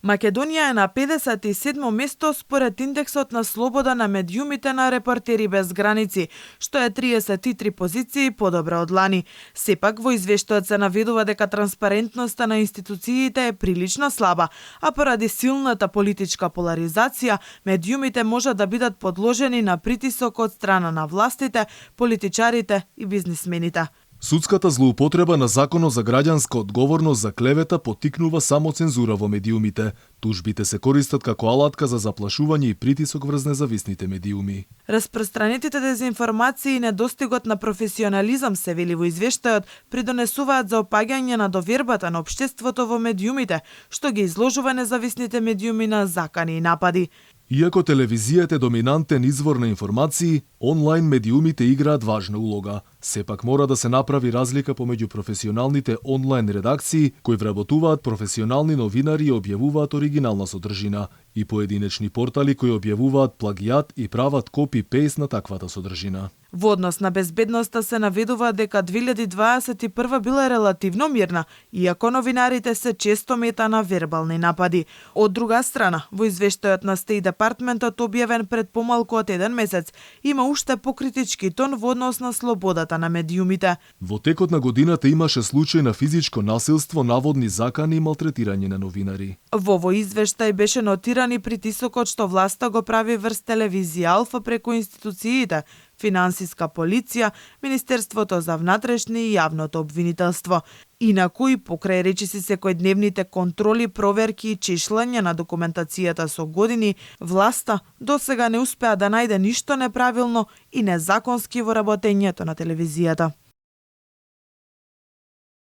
Македонија е на 57 место според индексот на слобода на медиумите на Репортери без граници, што е 33 позиции подобро од лани. Сепак во извештајот се наведува дека транспарентноста на институциите е прилично слаба, а поради силната политичка поларизација, медиумите можат да бидат подложени на притисок од страна на властите, политичарите и бизнисмените. Судската злоупотреба на Законот за граѓанска одговорност за клевета поттикнува само цензура во медиумите. Тужбите се користат како алатка за заплашување и притисок врз независните медиуми. Распространетите дезинформации и недостигот на професионализам, се вели во извештајот, придонесуваат за опаѓање на довербата на општеството во медиумите, што ги изложува независните медиуми на закани и напади. Иако телевизијата е доминантен извор на информации, онлайн медиумите играат важна улога. Сепак мора да се направи разлика помеѓу професионалните онлайн редакции, кои вработуваат професионални новинари и објавуваат оригинална содржина, и поединечни портали кои објавуваат плагијат и прават копи-пейст на таквата содржина. Во однос на безбедноста се наведува дека 2021 била релативно мирна, иако новинарите се често мета на вербални напади. Од друга страна, во извештајот на State Departmentот објавен пред помалку од 1 месец, има уште покритички тон во однос на слободата на медиумите. Во текот на годината имаше случај на физичко насилство, наводни закани и малтретирање на новинари. Во овој извештај беше нотиран и притисокот што власта го прави врз телевизија Алфа преку институциите, финансиска полиција, Министерството за внатрешни и јавното обвинителство. Инаку и покрај речиси секојдневните контроли, проверки и чешлање на документацијата со години, власта досега не успеа да најде ништо неправилно и незаконски во работењето на телевизијата.